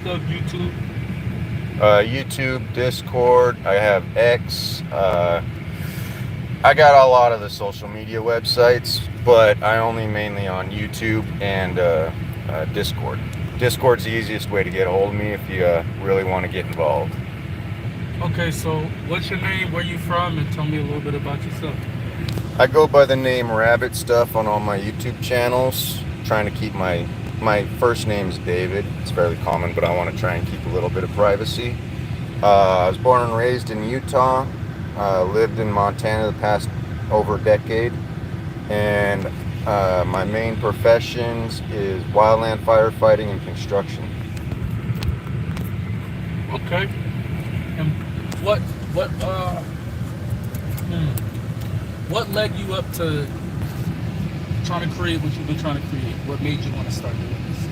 Of YouTube. YouTube, Discord. I have X. I got a lot of the social media websites, but I only mainly on YouTube and Discord. Discord's the easiest way to get a hold of me if you really want to get involved. Okay, so what's your name? Where you from? And tell me a little bit about yourself. I go by the name RabbitStuff on all my YouTube channels. Trying to keep my first name is David. It's fairly common, but I want to try and keep a little bit of privacy. I was born and raised in Utah. Lived in Montana the past over a decade, and my main professions is wildland firefighting and construction. Okay. And what what what led you up to trying to create what you've been trying to create? What made you want to start doing this?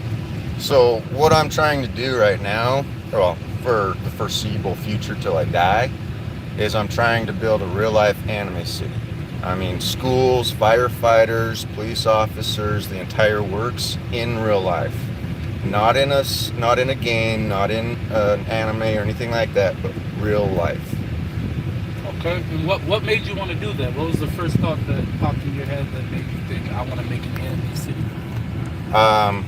So what I'm trying to do right now, well, for the foreseeable future till I die, is I'm trying to build a real life anime city. I mean, schools, firefighters, police officers, the entire works in real life. Not in a game, not in an anime or anything like that, but real life. Okay. And what made you want to do that? What was the first thought that popped in your head that made you think I want to make an anime city? Um,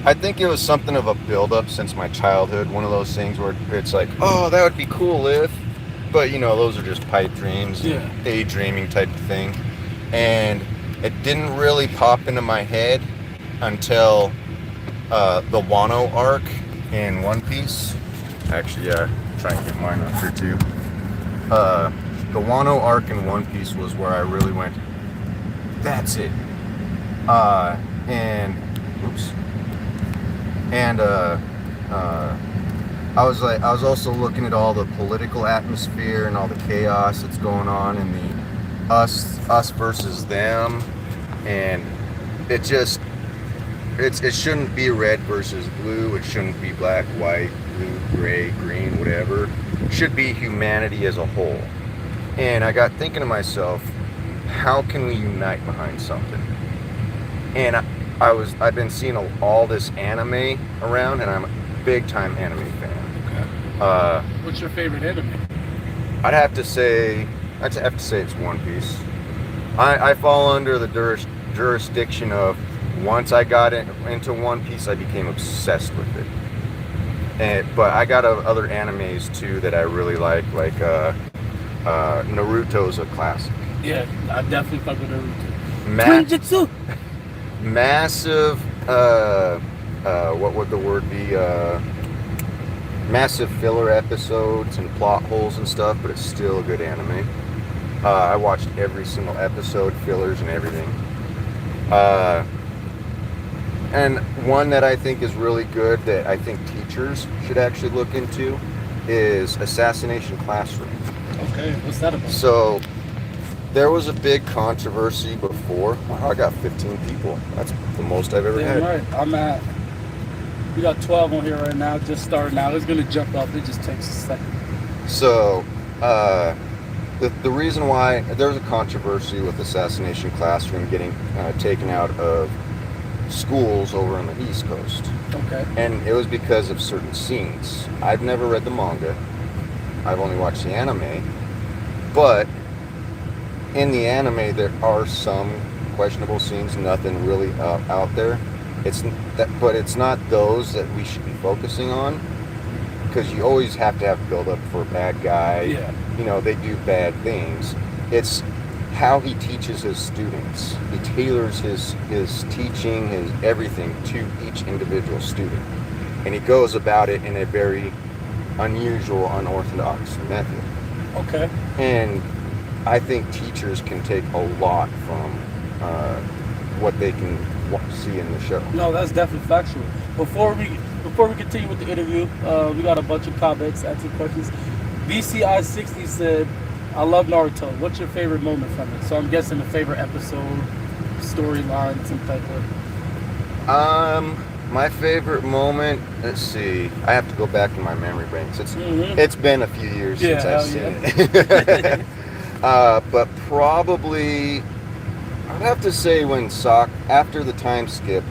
I think it was something of a build-up since my childhood. One of those things where it's like, oh, that would be cool if, but those are just pipe dreams, Yeah. daydreaming type of thing. And it didn't really pop into my head until the Wano arc in One Piece. Actually, yeah, try and get mine up here too. The Wano arc in One Piece was where I really went, that's it. And oops. And I was also looking at all the political atmosphere and all the chaos that's going on in the us versus them, and it shouldn't be red versus blue. It shouldn't be black, white, blue, gray, green, whatever. It should be humanity as a whole. And I got thinking to myself, how can we unite behind something? And I've been seeing all this anime around, and I'm a big time anime fan. Okay. What's your favorite anime? I'd have to say it's One Piece. I fall under the jurisdiction of, once I got into One Piece, I became obsessed with it. But I got other animes too that I really like Naruto's a classic. Yeah, I definitely fuck with Naruto. Twinjutsu. Massive. What would the word be? Massive filler episodes and plot holes and stuff, but it's still a good anime. I watched every single episode, fillers and everything. And one that I think is really good that I think teachers should actually look into is Assassination Classroom. Okay, what's that about? So there was a big controversy before. Wow, I got 15 people. That's the most I've ever had. Right. We got 12 on here right now, just starting out. It's going to jump up. It just takes a second. So, the reason why there was a controversy with Assassination Classroom getting taken out of schools over on the East Coast. Okay. And it was because of certain scenes. I've never read the manga. I've only watched the anime. But in the anime, there are some questionable scenes, nothing really out there. But it's not those that we should be focusing on, because you always have to have build up for a bad guy. Yeah. They do bad things. It's how he teaches his students. He tailors his teaching, his everything to each individual student, and he goes about it in a very unusual, unorthodox method. Okay. And I think teachers can take a lot from what they can see in the show. No, that's definitely factual. Before we continue with the interview, we got a bunch of comments, asking questions. BCI60 said, "I love Naruto. What's your favorite moment from it?" So I'm guessing a favorite episode, storyline, some type of. My favorite moment. Let's see. I have to go back in my memory banks. It's been a few years since I've seen it. But probably, I'd have to say when after the time skip,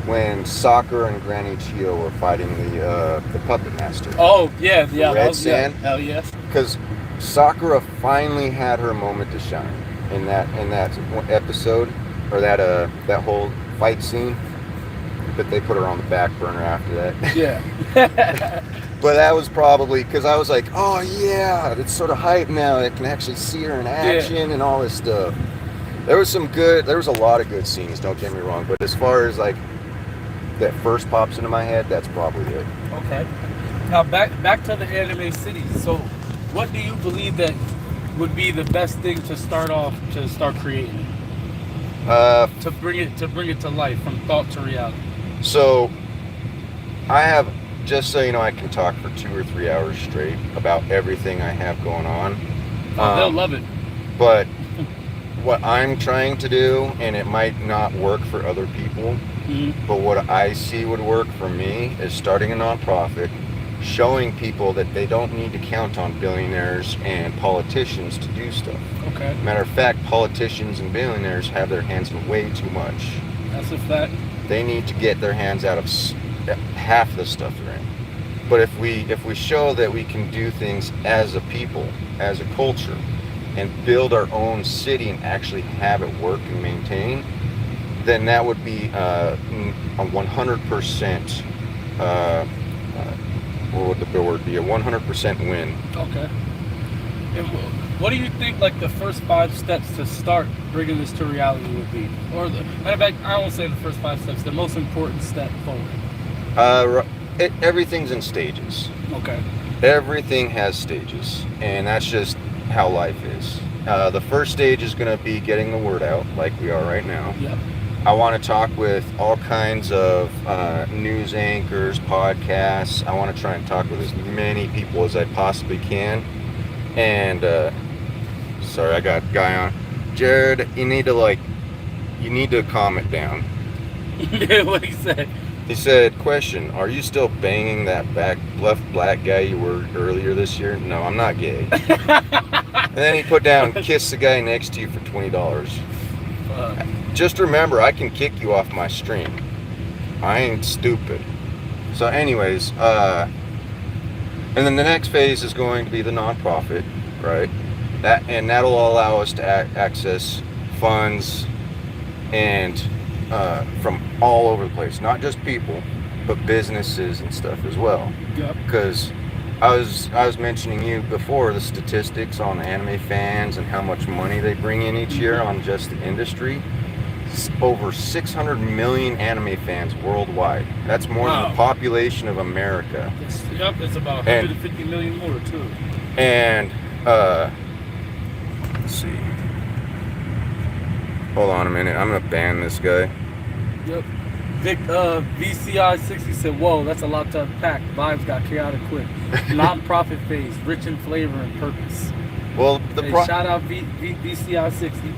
when Sakura and Granny Chio were fighting the puppet master. Oh yeah, yeah. Red Sand. Hell yes. Because Sakura finally had her moment to shine in that episode, or that whole fight scene. But they put her on the back burner after that. Yeah. But that was probably because I was like, oh yeah, it's sort of hype now. I can actually see her in action and all this stuff. There was a lot of good scenes, don't get me wrong. But as far as like that first pops into my head, that's probably it. Okay. Now back to the anime cities. So what do you believe that would be the best thing to start creating? To bring it to life from thought to reality. So I have, just so you know, I can talk for 2 or 3 hours straight about everything I have going on. They'll love it. But what I'm trying to do, and it might not work for other people, but what I see would work for me is starting a nonprofit, showing people that they don't need to count on billionaires and politicians to do stuff. Okay. Matter of fact, politicians and billionaires have their hands in way too much. That's a fact. They need to get their hands out of half the stuff they're in. But if we show that we can do things as a people, as a culture, and build our own city and actually have it work and maintain, then that would be a 100%. What would the word be? A 100% win. Okay. And what do you think, like, the first 5 steps to start bringing this to reality would be? Or matter of fact, I won't say the first 5 steps. The most important step forward. Everything's in stages. Okay. Everything has stages, and that's just how life is. The first stage is going to be getting the word out, like we are right now. Yep. I want to talk with all kinds of news anchors, podcasts. I want to try and talk with as many people as I possibly can. And sorry, I got a guy on. Jared, you need to calm it down. Yeah, what he said? He said, question, are you still banging that left black guy you were earlier this year? No, I'm not gay. And then he put down, kiss the guy next to you for $20. Just remember, I can kick you off my stream. I ain't stupid. So anyways, and then the next phase is going to be the nonprofit, right? That'll allow us to access funds and from all over the place, not just people, but businesses and stuff as well. Yep. Because I was mentioning you before the statistics on anime fans and how much money they bring in each year on just the industry. It's over 600 million anime fans worldwide. That's more than the population of America. It's about 150 million more too. And let's see. Hold on a minute. I'm gonna ban this guy. Yep. Vic, VCI 60 said, "Whoa, that's a lot to unpack. Vibes got chaotic quick. Non-profit phase, rich in flavor and purpose." Well, shout out VCI 60.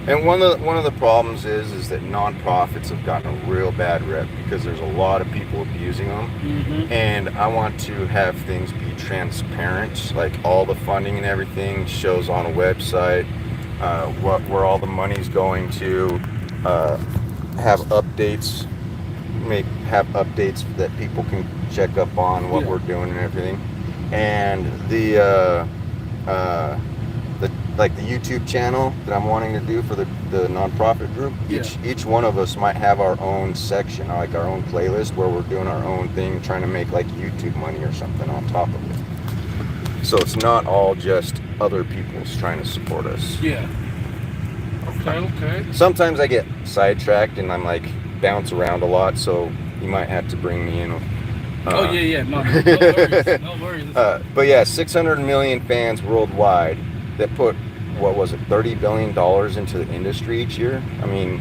And one of the problems is that nonprofits have gotten a real bad rep because there's a lot of people abusing them. Mm-hmm. And I want to have things be transparent, like all the funding and everything shows on a website, where all the money's going to, have updates that people can check up on what we're doing and everything. And the YouTube channel that I'm wanting to do for the nonprofit group, each one of us might have our own section, like our own playlist where we're doing our own thing, trying to make like YouTube money or something on top of it. So it's not all just other people's trying to support us. Yeah. Okay. Sometimes I get sidetracked and I'm like bounce around a lot, so you might have to bring me in. No worries. No worries. But yeah, 600 million fans worldwide that put, what was it, $30 billion into the industry each year? I mean,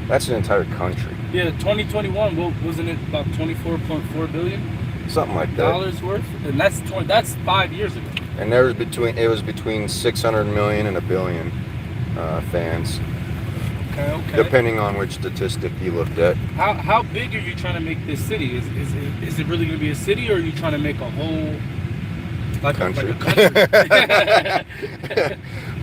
that's an entire country. Yeah, 2021, wasn't it about 24.4 billion? Something like that. Dollars worth? And that's 5 years ago. And it was between 600 million and a billion fans. Okay. Depending on which statistic you looked at. How big are you trying to make this city? Is it really going to be a city, or are you trying to make a whole country? Like a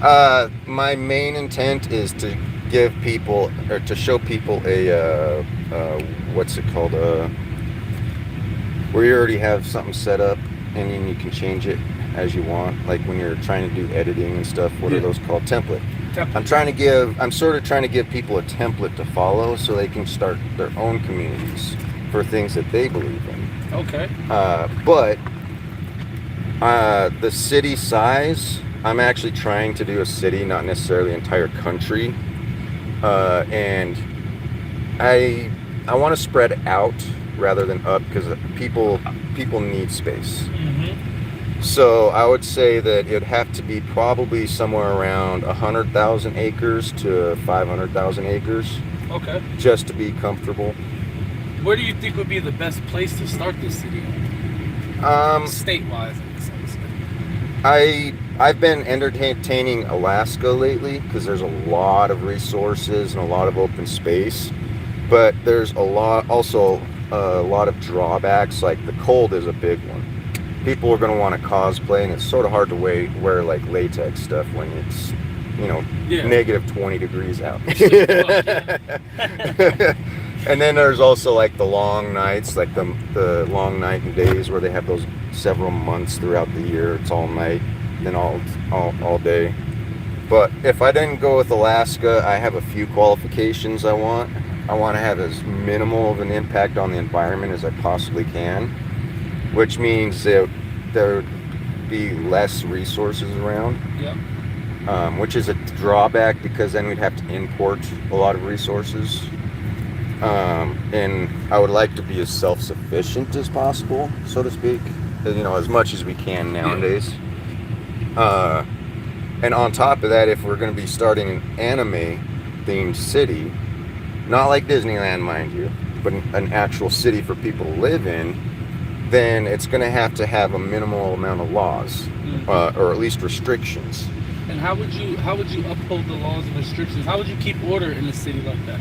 country? My main intent is to give people, or to show people a what's it called, where you already have something set up and then you can change it as you want, like when you're trying to do editing and stuff. What are those called? Template. I'm sort of trying to give people a template to follow so they can start their own communities for things that they believe in. Okay. But the city size, I'm actually trying to do a city, not necessarily entire country. And I want to spread out rather than up, because people need space. Mm-hmm. So I would say that it'd have to be probably somewhere around 100,000 acres to 500,000 acres. Okay. Just to be comfortable. Where do you think would be the best place to start this city? State-wise, I've been entertaining Alaska lately because there's a lot of resources and a lot of open space, but there's a lot of drawbacks. Like the cold is a big one. People are going to want to cosplay, and it's sort of hard to wear like latex stuff when it's negative 20 degrees out. And then there's also like the long nights, like the long night and days where they have those several months throughout the year. It's all night, then all day. But if I didn't go with Alaska, I have a few qualifications I want. I want to have as minimal of an impact on the environment as I possibly can, which means that there would be less resources around. Yeah. Which is a drawback because then we'd have to import a lot of resources. And I would like to be as self-sufficient as possible, so to speak, as much as we can nowadays. And on top of that, if we're going to be starting an anime-themed city, not like Disneyland, mind you, but an actual city for people to live in, then it's going to have a minimal amount of laws, or at least restrictions. And how would you uphold the laws and restrictions? How would you keep order in a city like that?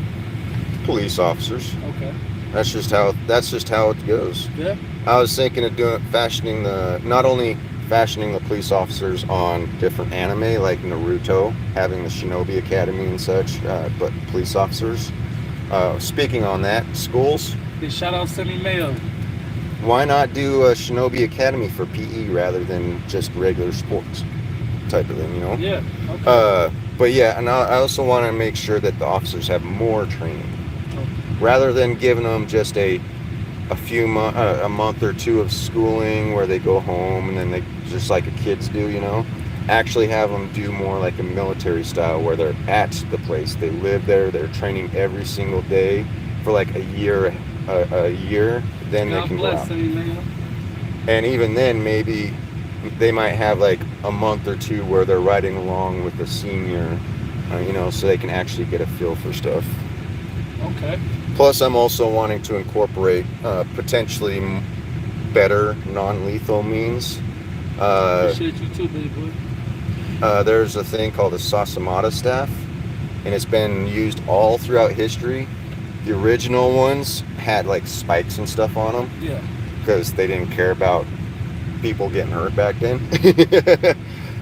Police officers. Okay. That's just how it goes. Yeah. I was thinking of not only fashioning the police officers on different anime like Naruto, having the Shinobi Academy and such, but police officers. Speaking on that, schools. They shout out Semi Mayo. Why not do a Shinobi Academy for PE rather than just regular sports type of thing, Yeah. Okay. But yeah, and I also want to make sure that the officers have more training. Rather than giving them just a month or two of schooling where they go home and then they just like the kids do, actually have them do more like a military style where they're at the place, they live there, they're training every single day for like a year, then they can go out. And even then, maybe they might have like a month or two where they're riding along with the senior, so they can actually get a feel for stuff. Okay. Plus, I'm also wanting to incorporate potentially better non-lethal means. Appreciate you too, baby boy. There's a thing called a Sasamata staff, and it's been used all throughout history. The original ones had like spikes and stuff on them. Yeah. Because they didn't care about people getting hurt back then.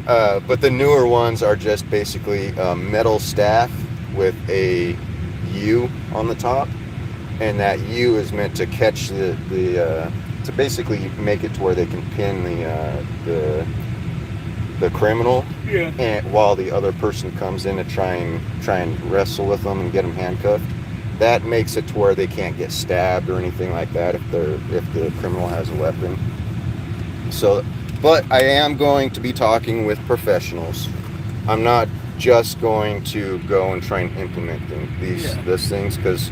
But the newer ones are just basically a metal staff with a U on the top, and that U is meant to catch to basically make it to where they can pin the criminal, and while the other person comes in to try and wrestle with them and get them handcuffed. That makes it to where they can't get stabbed or anything like that if the criminal has a weapon. So, but I am going to be talking with professionals. I'm not just going to go and try and implement these things, because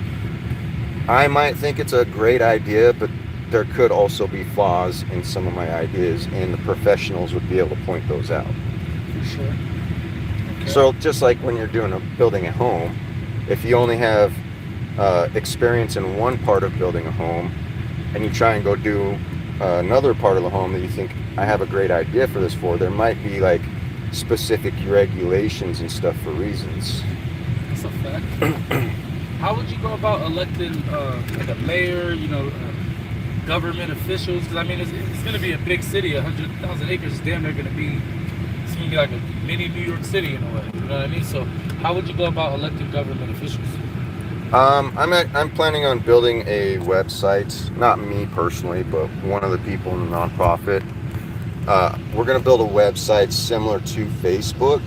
I might think it's a great idea, but there could also be flaws in some of my ideas, and the professionals would be able to point those out. For sure. Okay. So just like when you're building a home, if you only have experience in one part of building a home, and you try and go do another part of the home that you think I have a great idea for this for, there might be like specific regulations and stuff for reasons. That's a fact. How would you go about electing like a mayor, government officials? Because I mean, it's going to be a big city. 100,000 acres is damn near going to be. It's going to be like a mini New York City in a way. You know what I mean? So How would you go about electing government officials? I'm planning on building a website. Not me personally, but one of the people in the nonprofit. We're going to build a website similar to Facebook,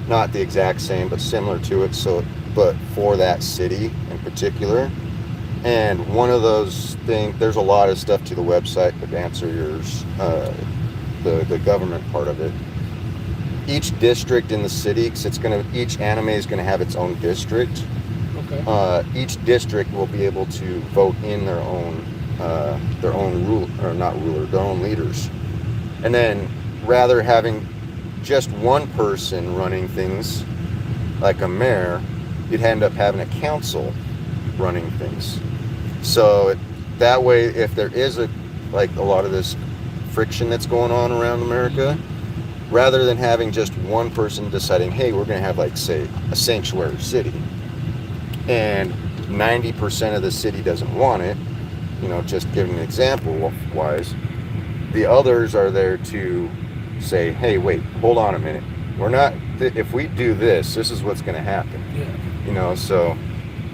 not the exact same, but similar to it. So, but for that city in particular. And one of those things, there's a lot of stuff to the website, but to answer yours, the government part of it. Each district in the city, because each anime is going to have its own district. Okay. Each district will be able to vote in their own their own leaders. And then rather having just one person running things like a mayor, you'd end up having a council running things. So that way, if there is a lot of this friction that's going on around America, rather than having just one person deciding, hey, we're going to have, like, say, a sanctuary city, and 90% of the city doesn't want it, just giving an example wise, the others are there to say, hey, wait, hold on a minute. We're not, if we do this, this is what's going to happen. Yeah. So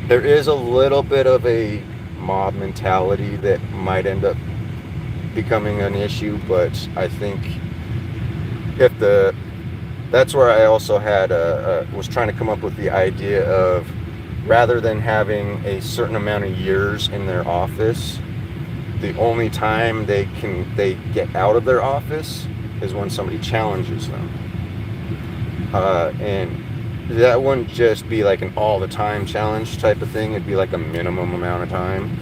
there is a little bit of a mob mentality that might end up becoming an issue, but I think that's where I also was trying to come up with the idea of, rather than having a certain amount of years in their office, the only time they get out of their office is when somebody challenges them. And that wouldn't just be like an all the time challenge type of thing. It'd be like a minimum amount of time,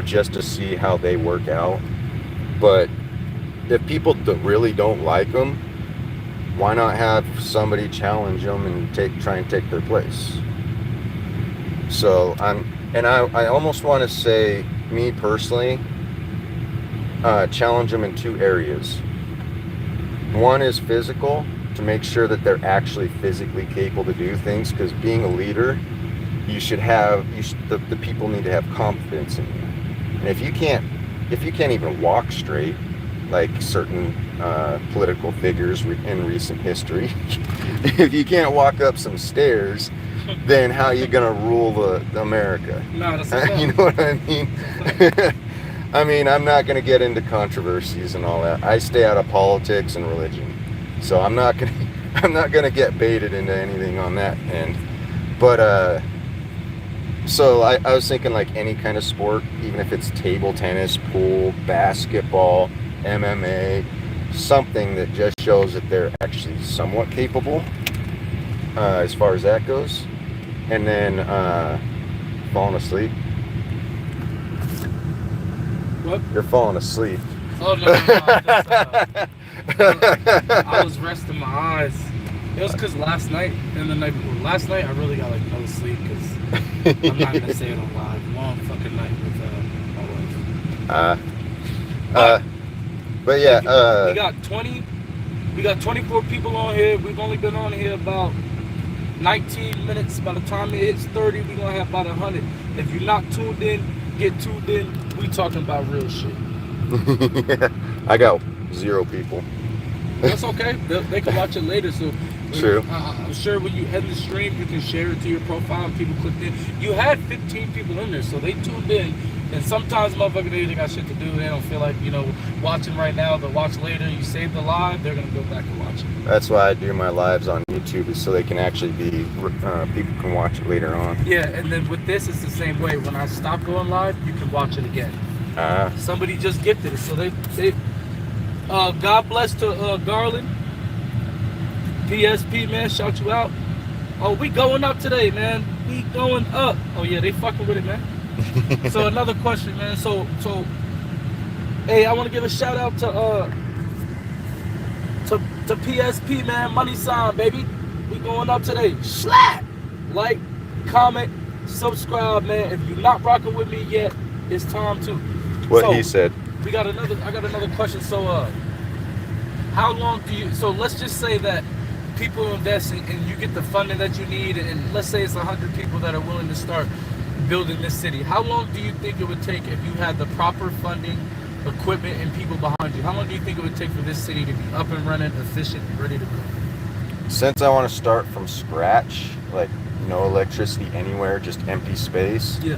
just to see how they work out. But if people really don't like them, why not have somebody challenge them and try and take their place? So I almost want to say, me personally, challenge them in two areas. One is physical, to make sure that they're actually physically capable to do things, because being a leader, the people need to have confidence in you. And if you can't even walk straight, like certain political figures in recent history, if you can't walk up some stairs, then how are you gonna rule the America? No, that's you know what I mean? I mean, I'm not gonna get into controversies and all that. I stay out of politics and religion, so I'm not gonna get baited into anything on that end. But so I was thinking, like, any kind of sport, even if it's table tennis, pool, basketball, MMA, something that just shows that they're actually somewhat capable, as far as that goes. And then falling asleep. What? You're falling asleep. Oh, no. I was resting my eyes. It was because last night and the night before. Last night I really got like no sleep because I'm not gonna say it on live. Long fucking night with my wife. But yeah, we got 24 people on here. We've only been on here about 19 minutes. By the time it hits 30, we're gonna have about 100. If you're not tuned in, get tuned in. We talking about real shit. I got 0 people. That's okay. They can watch it later. So true. I'm sure when you end the stream, you can share it to your profile and people clicked in. You had 15 people in there, so they tuned in. And sometimes motherfuckers, they got shit to do. They don't feel like, watching right now. They'll watch later. You save the live, they're going to go back and watch it. That's why I do my lives on YouTube, is so they can actually people can watch it later on. Yeah, and then with this, it's the same way. When I stop going live, you can watch it again. Somebody just gifted it. So they God bless to Garland. PSP, man, shout you out. Oh, we going up today, man. We going up. Oh, yeah, they fucking with it, man. So another question, man. So, hey, I want to give a shout out to PSP, man. Money sign, baby. We going up today. Slap! Like, comment, subscribe, man. If you're not rocking with me yet, it's time to. He said. I got another question. So, how long do you? So let's just say that people invest and you get the funding that you need, and let's say it's 100 people that are willing to start building this city. How long do you think it would take if you had the proper funding, equipment, and people behind you? How long do you think it would take for this city to be up and running, efficient, and ready to go? Since I want to start from scratch, like no electricity anywhere, just empty space, Yeah.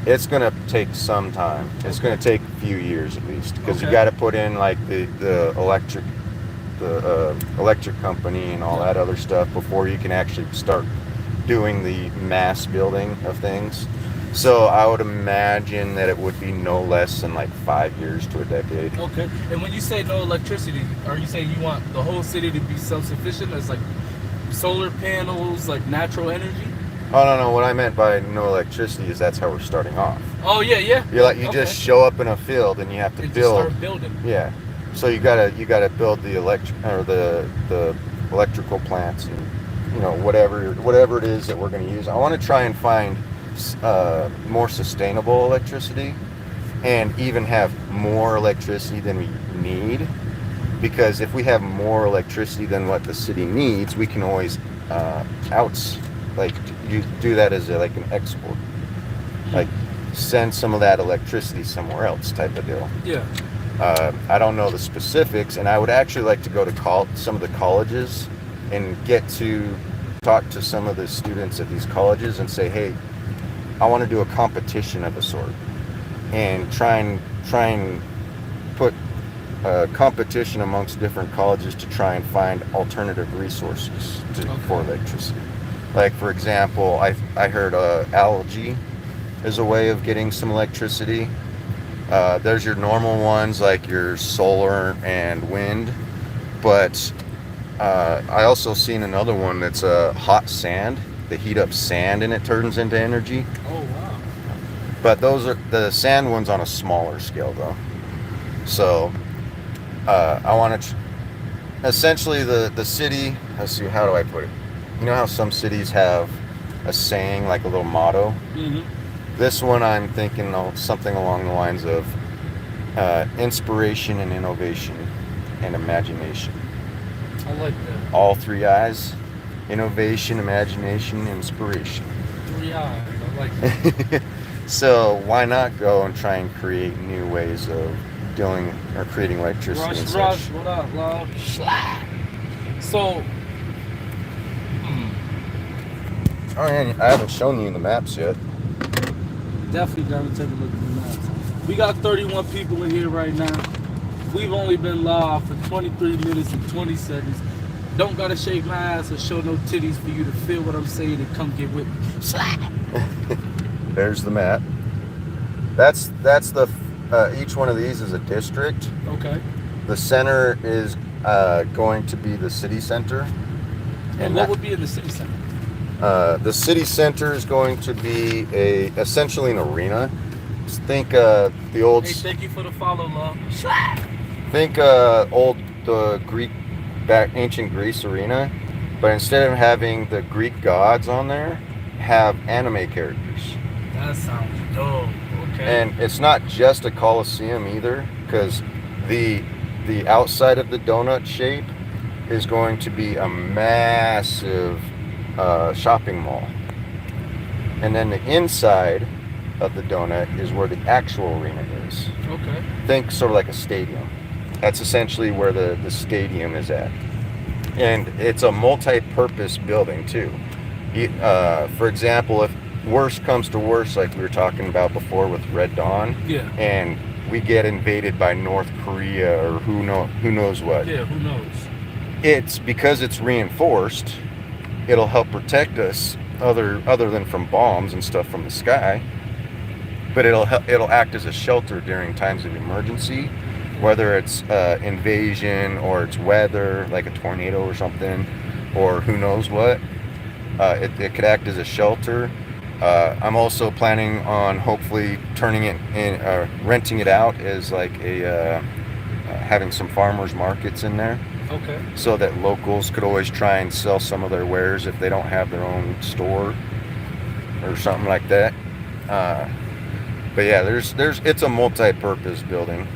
it's gonna take some time. It's gonna take a few years at least, because you Okay. got to put in like the electric company and all that other stuff before you can actually start doing the mass building of things. So I would imagine that it would be no less than like 5 years to a decade. Okay. And when you say no electricity, are you saying you want the whole city to be self-sufficient as like solar panels, like natural energy? Oh no, what I meant by no electricity is that's how we're starting off. Oh yeah, yeah. You just show up in a field and you have to And just build. start building. Yeah. So you gotta build the the electrical plants and whatever it is that we're gonna use. I want to try and find more sustainable electricity, and even have more electricity than we need. Because if we have more electricity than what the city needs, we can always you do that as like an export, like send some of that electricity somewhere else type of deal. Yeah. I don't know the specifics, and I would actually like to go to some of the colleges and get to talk to some of the students at these colleges and say, hey, I want to do a competition of a sort, and try and put a competition amongst different colleges to try and find alternative resources for electricity. Like, for example, I heard algae is a way of getting some electricity. There's your normal ones like your solar and wind, but I also seen another one that's hot sand. They heat up sand and it turns into energy. Oh wow. But those are the sand ones on a smaller scale though. So I want to essentially the city. Let's see, how do I put it? You know how some cities have a saying, like a little motto? Mm-hmm. This one I'm thinking something along the lines of inspiration and innovation and imagination. I like that. All three I's: innovation, imagination, inspiration. 3 eyes. I like that. So why not go and try and create new ways of doing or creating electricity and Rush, such? what up, love? So, Oh yeah, I haven't shown you the maps yet. definitely gotta take a look at the maps. We got 31 people in here right now. We've only been live for 23 minutes and 20 seconds. Don't gotta shake my ass or show no titties for you to feel what I'm saying and come get with me. There's the map. That's the each one of these is a district. Okay. The center is going to be the city center. And what would be in the city center? The city center is going to be essentially an arena. Just think the old. Hey, thank you for the follow, love. Think the Greek, ancient Greece arena, but instead of having the Greek gods on there, have anime characters. That sounds dope. Okay. And it's not just a coliseum either, because the outside of the donut shape is going to be a massive shopping mall, and then the inside of the donut is where the actual arena is. Okay. Think sort of like a stadium. That's essentially where the stadium is at, and it's a multi-purpose building too. For example, if worst comes to worst, like we were talking about before with Red Dawn, Yeah. and we get invaded by North Korea or who knows what. Yeah, who knows? It's because it's reinforced. It'll help protect us other than from bombs and stuff from the sky. But it'll act as a shelter during times of emergency, whether it's invasion or it's weather, like a tornado or something, or who knows what. It could act as a shelter. I'm also planning on hopefully turning it in, renting it out as like having some farmers markets in there. Okay. So that locals could always try and sell some of their wares if they don't have their own store or something like that. But yeah, it's a multi-purpose building.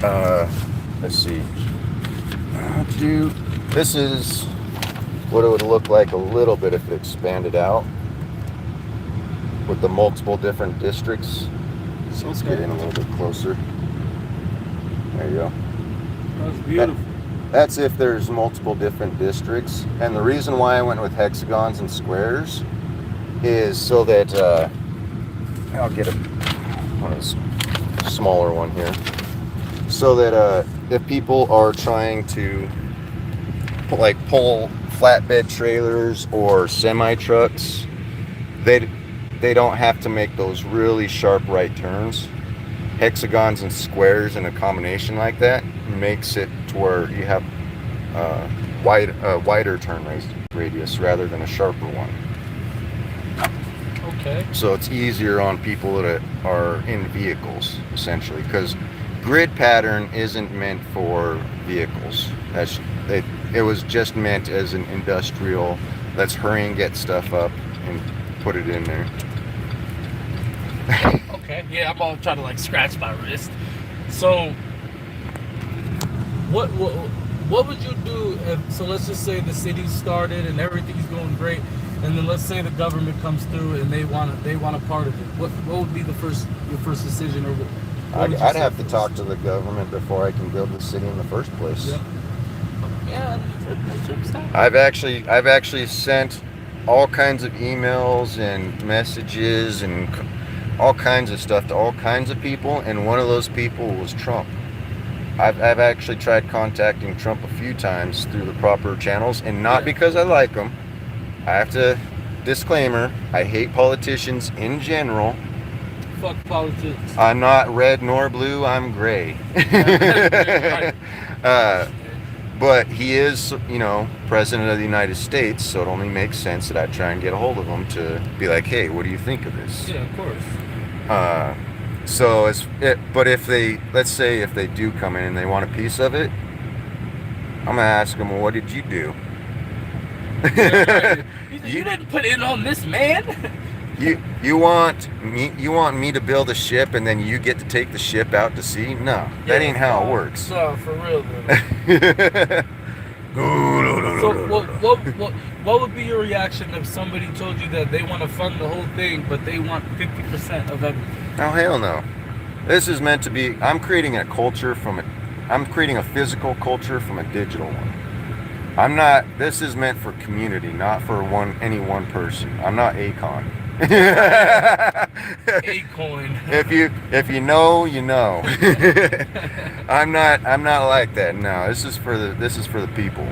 Let's see. This is what it would look like a little bit if it expanded out with the multiple different districts. So let's get in a little bit closer. There you go. That's beautiful. That's if there's multiple different districts. And the reason why I went with hexagons and squares is so that I'll get a smaller one here. So that if people are trying to like pull flatbed trailers or semi trucks, they don't have to make those really sharp right turns. Hexagons and squares in a combination like that makes it to where you have wider turn radius rather than a sharper one. Okay. So it's easier on people that are in vehicles, essentially, because grid pattern isn't meant for vehicles. It was just meant as an industrial, let's hurry and get stuff up and put it in there. Okay. Yeah, I'm all trying to like scratch my wrist. So, what would you do if? So let's just say the city started and everything's going great, and then let's say the government comes through and they want a part of it. What would be your first decision, or I'd have to talk to the government before I can build the city in the first place. Yeah. Yeah. I've actually sent all kinds of emails and messages and all kinds of stuff to all kinds of people, and one of those people was Trump. I've actually tried contacting Trump a few times through the proper channels, and not because I like him. I have to disclaimer, I hate politicians in general. Fuck politics. I'm not red nor blue, I'm gray. But he is, president of the United States, so it only makes sense that I try and get a hold of him to be like, hey, what do you think of this? Yeah, of course. But let's say if they do come in and they want a piece of it, I'm gonna ask them, well, what did you do? You didn't put it on this man. You want me to build a ship and then you get to take the ship out to sea? No, that ain't how it works. No, for real, man. So what would be your reaction if somebody told you that they want to fund the whole thing, but they want 50% of everything? Oh, hell no. This is meant to be, I'm creating a physical culture from a digital one. This is meant for community, not for any one person. I'm not Akon. Acorn. If you know, you know. I'm not like that. No, this is for the people.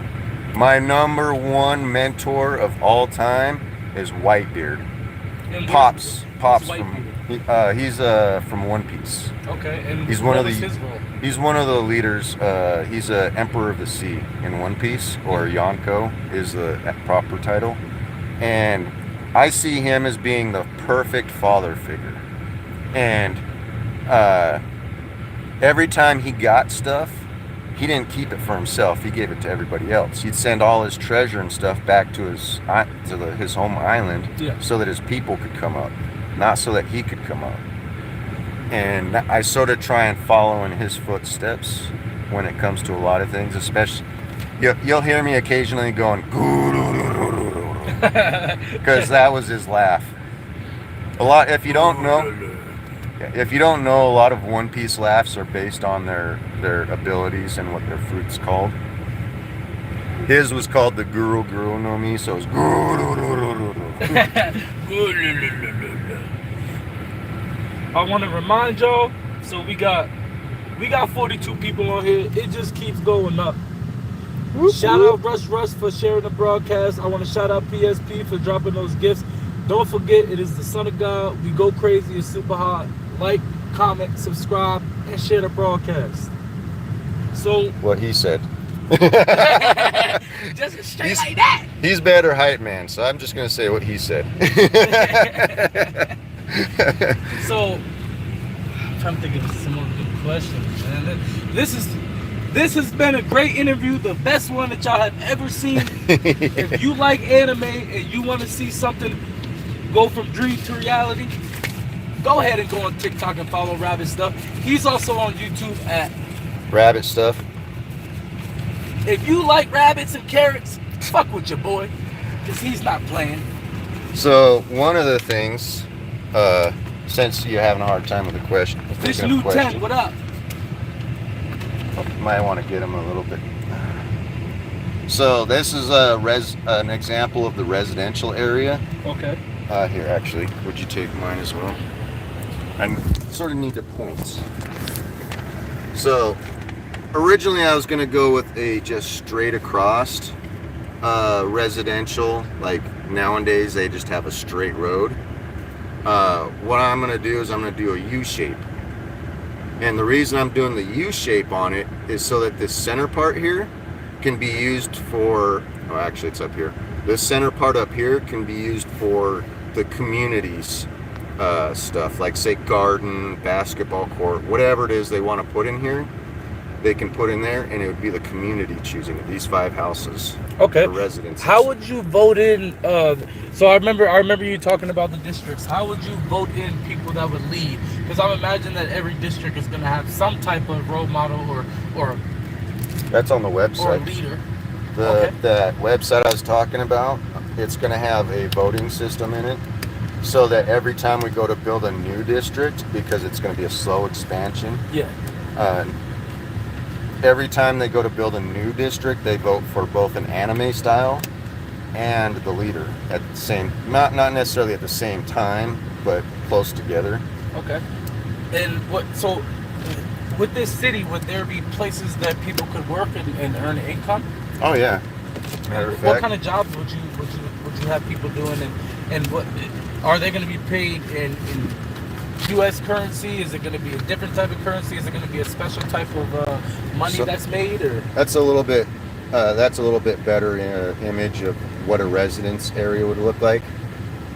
My number one mentor of all time is Whitebeard. Pops he's from One Piece. Okay, and he's one of the leaders. He's a Emperor of the Sea in One Piece, or Yonko is the proper title, and I see him as being the perfect father figure. And every time he got stuff, he didn't keep it for himself. He gave it to everybody else. He'd send all his treasure and stuff back to his home island, so that his people could come up, not so that he could come up. And I sort of try and follow in his footsteps when it comes to a lot of things. Especially, you'll hear me occasionally going, because that was his laugh. A lot. If you don't know, a lot of One Piece laughs are based on their abilities and what their fruit's called. His was called the Guru Guru no Mi, so it was I want to remind y'all, so we got 42 people on here. It just keeps going up. Shout out Rush for sharing the broadcast. I want to shout out PSP for dropping those gifts. Don't forget, it is the Son of God. We go crazy. It's super hot. Like, comment, subscribe, and share the broadcast. So what he said. Just straight like that. He's better hype man, so I'm just gonna say what he said. So I'm trying to think of some more good questions, man. This has been a great interview, the best one that y'all have ever seen. If you like anime and you want to see something go from dream to reality, go ahead and go on TikTok and follow RabbitStuff. He's also on YouTube at RabbitStuff. If you like rabbits and carrots, fuck with your boy, because he's not playing. So one of the things, since you're having a hard time with the question, This new 10, what up? Might want to get him a little bit. So this is an example of the residential area. Okay. Here, actually, would you take mine as well? I sort of need the points. So originally I was going to go with a just straight across residential. Like nowadays they just have a straight road. What I'm going to do is I'm going to do a U-shape. And the reason I'm doing the U-shape on it is so that this center part here can be used for, oh actually it's up here. This center part up here can be used for the community's stuff, like say garden, basketball court, whatever it is they want to put in here, they can put in there, and it would be the community choosing it. These 5 houses. Okay. For residences. How would you vote in? So I remember you talking about the districts. How would you vote in people that would lead? Because I'm imagining that every district is going to have some type of role model or that's on the website. Or a leader. That website I was talking about, it's going to have a voting system in it, so that every time we go to build a new district, because it's going to be a slow expansion. Yeah. Every time they go to build a new district, they vote for both an anime style and the leader at the same, not necessarily at the same time, but close together. Okay. And so with this city, would there be places that people could work and earn income? Oh yeah. Matter of fact, what kind of jobs would you have people doing, and what are they going to be paid in U.S. currency? Is it going to be a different type of currency? Is it going to be a special type of money that's made? Or that's a little bit better image of what a residence area would look like.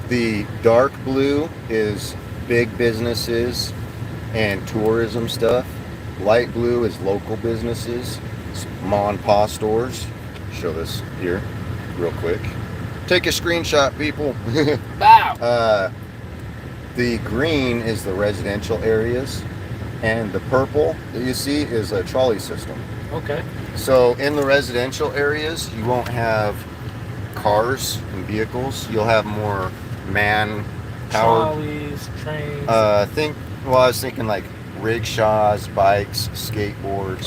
The dark blue is big businesses and tourism stuff. Light blue is local businesses, ma and pa stores. Show this here real quick. Take a screenshot, people. Wow. The green is the residential areas, and the purple that you see is a trolley system. Okay. So in the residential areas, you won't have cars and vehicles. You'll have more man-powered. Trolleys, trains. I was thinking like rickshaws, bikes, skateboards,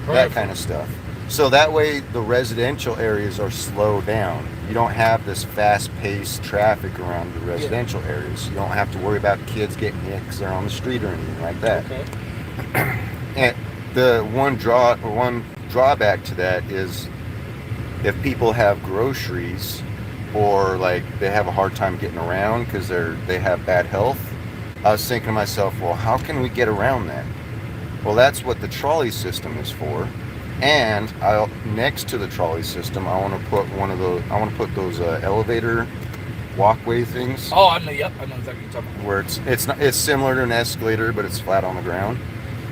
that kind of stuff. So that way the residential areas are slowed down. You don't have this fast-paced traffic around the residential areas. You don't have to worry about kids getting hit because they're on the street or anything like that. Okay. And the one drawback to that is if people have groceries or like they have a hard time getting around because they have bad health. I was thinking to myself, well, how can we get around that? Well, that's what the trolley system is for. And next to the trolley system, I want to put those elevator walkway things. Oh, I know. Yep, I know exactly what you're talking about. Where it's similar to an escalator, but it's flat on the ground.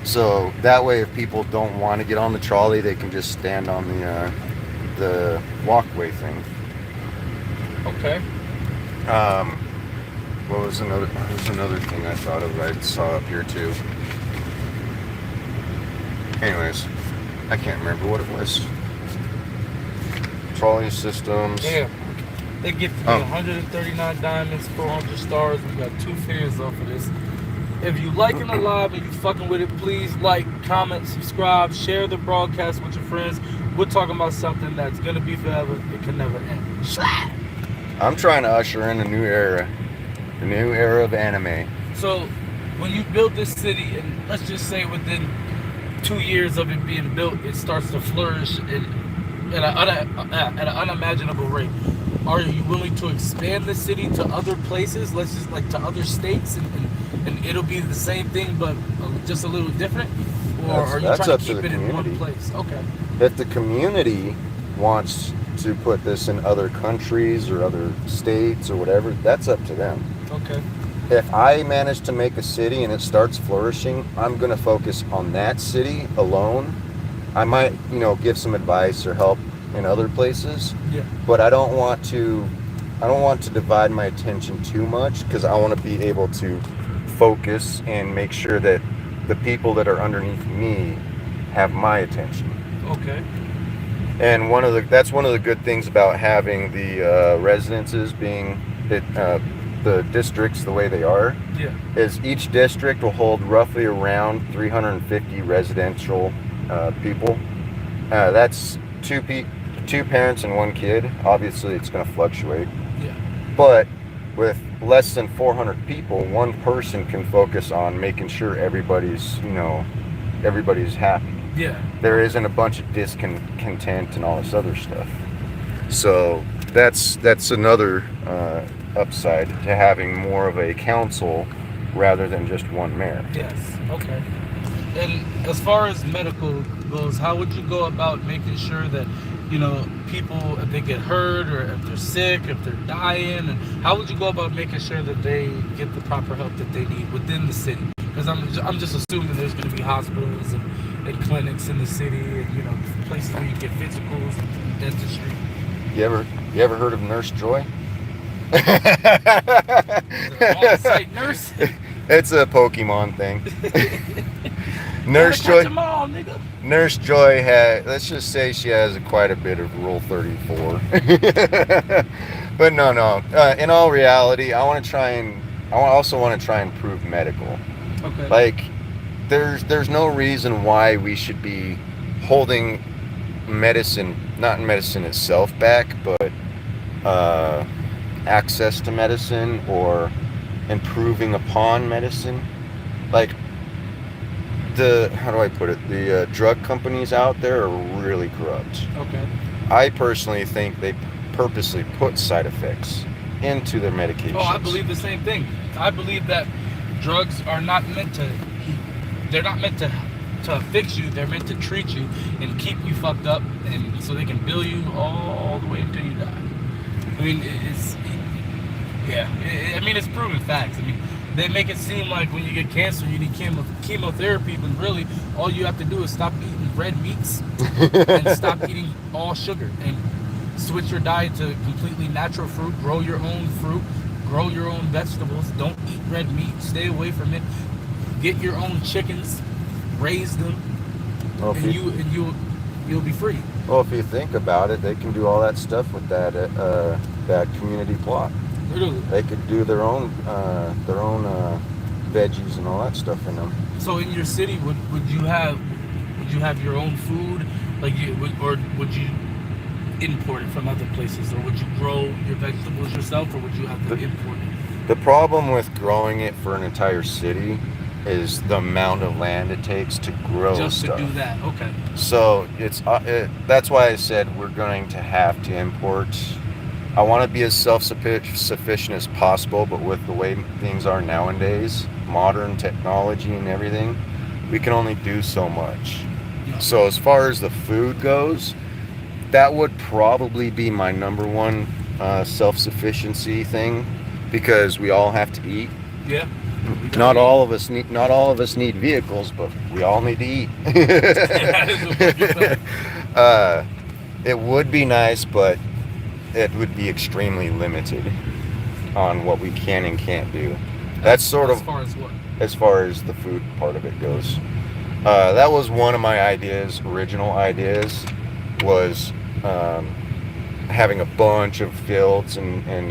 So that way, if people don't want to get on the trolley, they can just stand on the walkway thing. Okay. What was another thing I thought of? I saw up here too. Anyways. I can't remember what it was. Trolley systems. Yeah. They give me 139 diamonds, 400 stars. We got 2 fans off of this. If you liking the live and you fucking with it, please like, comment, subscribe, share the broadcast with your friends. We're talking about something that's gonna be forever. It can never end. I'm trying to usher in a new era. The new era of anime. So when you build this city, and let's just say within 2 years of it being built, it starts to flourish at an unimaginable rate. Are you willing to expand the city to other places? Let's just like to other states, and it'll be the same thing, but just a little different? Or are you trying to keep it in one place? Okay. If the community wants to put this in other countries or other states or whatever, that's up to them. Okay. If I manage to make a city and it starts flourishing, I'm going to focus on that city alone. I might, give some advice or help in other places. Yeah. But I don't want to divide my attention too much, because I want to be able to focus and make sure that the people that are underneath me have my attention. Okay. And that's one of the good things about having the residences being the districts the way they are, is each district will hold roughly around 350 residential people. That's 2 parents and 1 kid, obviously it's going to fluctuate. Yeah. But with less than 400 people, one person can focus on making sure everybody's, everybody's happy. Yeah. There isn't a bunch of discontent and all this other stuff. So that's another upside to having more of a council rather than just one mayor. Yes. Okay. And as far as medical goes, how would you go about making sure that, people, if they get hurt or if they're sick, if they're dying, and how would you go about making sure that they get the proper help that they need within the city? Because I'm just assuming there's going to be hospitals and clinics in the city, and places where you get physicals and dentistry. You ever heard of Nurse Joy? On-site nurse. It's a Pokemon thing. Nurse Joy. Them all, nigga. Nurse Joy let's just say she has quite a bit of Rule 34. But no. In all reality, I also want to try and prove medical. Okay. Like, there's no reason why we should be holding medicine, not medicine itself, back, but access to medicine or improving upon medicine. Like, how do I put it? The drug companies out there are really corrupt. Okay. I personally think they purposely put side effects into their medications. Oh, I believe the same thing. I believe that drugs are not meant to. They're not meant to fix you. They're meant to treat you and keep you fucked up, and so they can bill you all the way until you die. I mean, it's proven facts. I mean, they make it seem like when you get cancer, you need chemotherapy, but really, all you have to do is stop eating red meats and stop eating all sugar and switch your diet to completely natural fruit, grow your own vegetables, don't eat red meat, stay away from it, get your own chickens, raise them, and you'll be free. Well, if you think about it, they can do all that stuff with that community plot. Literally. They could do their own veggies and all that stuff in them. So in your city, would you have your own food, or would you import it from other places, or would you grow your vegetables yourself, or would you have to import it? The problem with growing it for an entire city is the amount of land it takes to grow just stuff. To do that. Okay. So that's why I said we're going to have to import. I want to be as self-sufficient as possible, but with the way things are nowadays, modern technology and everything, we can only do so much. Yeah. So as far as the food goes, that would probably be my number one self-sufficiency thing, because we all have to eat. Yeah. Not all of us need vehicles, but we all need to eat. It would be nice, but it would be extremely limited on what we can and can't do. That's sort of as far as what? As far as the food part of it goes. That was one of my original ideas, was having a bunch of fields and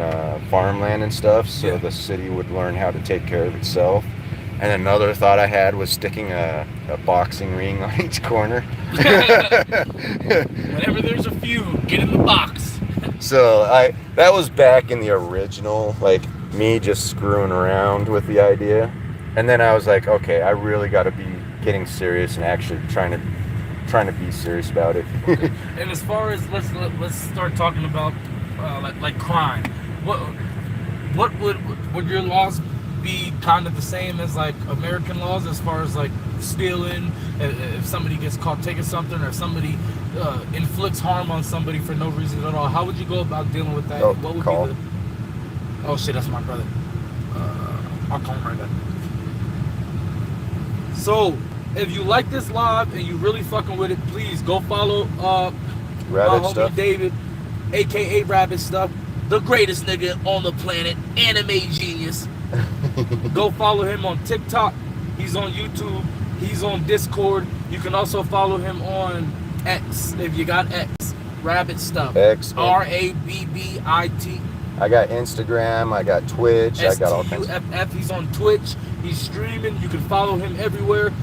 farmland and stuff, so the city would learn how to take care of itself. And another thought I had was sticking a boxing ring on each corner. Whenever there's a feud, get in the box. So that was back in the original, like me just screwing around with the idea. And then I was like, okay, I really got to be getting serious and actually trying to be serious about it. Okay. And as far as let's start talking about like crime. What would your laws be kind of the same as like American laws, as far as like stealing, if somebody gets caught taking something, or if somebody inflicts harm on somebody for no reason at all? How would you go about dealing with that? What would be the... Oh shit, that's my brother. I'll call him right back. So, if you like this live and you really fucking with it, please go follow my homie David, aka RabbitStuff, the greatest nigga on the planet, anime genius. Go follow him on TikTok. He's on YouTube. He's on Discord. You can also follow him on X, if you got X. RabbitStuff. X. RABBIT. I got Instagram. I got Twitch. I got all kinds. STUFF. He's on Twitch. He's streaming. You can follow him everywhere.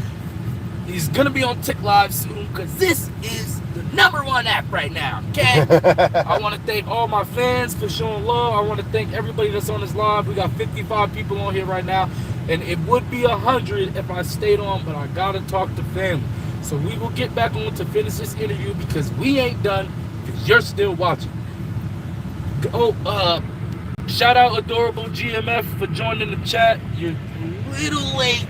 He's gonna be on Tik Live soon, because this is the #1 app right now, okay? I want to thank all my fans for showing love. I want to thank everybody that's on this live. We got 55 people on here right now, and it would be 100 if I stayed on, but I gotta talk to family. So we will get back on to finish this interview because we ain't done, because you're still watching. Shout out Adorable GMF for joining the chat. You're a little late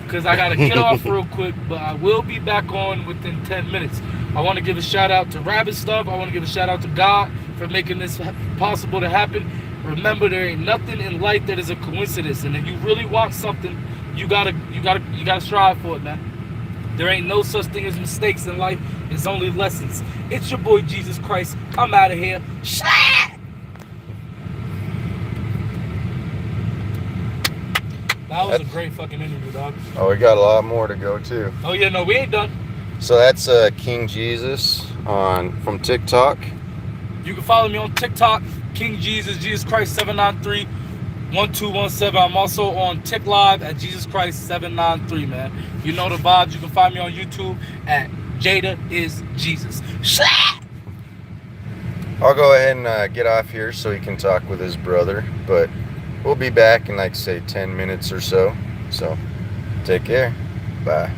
because I gotta get off real quick, but I will be back on within 10 minutes. I want to give a shout out to RabbitStuff. I want to give a shout out to God for making this possible to happen. Remember, there ain't nothing in life that is a coincidence, and if you really want something, you gotta strive for it, man. There ain't no such thing as mistakes in life. It's only lessons. It's your boy Jesus Christ. I'm out of here. That was a great fucking interview, dog. Oh, we got a lot more to go too. Oh yeah, no, we ain't done. So that's King Jesus from TikTok. You can follow me on TikTok, King Jesus, Jesus Christ 793 1217. I'm also on TikLive at Jesus Christ 793, man. You know the vibes. You can find me on YouTube at Jada is Jesus. I'll go ahead and get off here so he can talk with his brother, but we'll be back in, like, say, 10 minutes or so. So take care. Bye.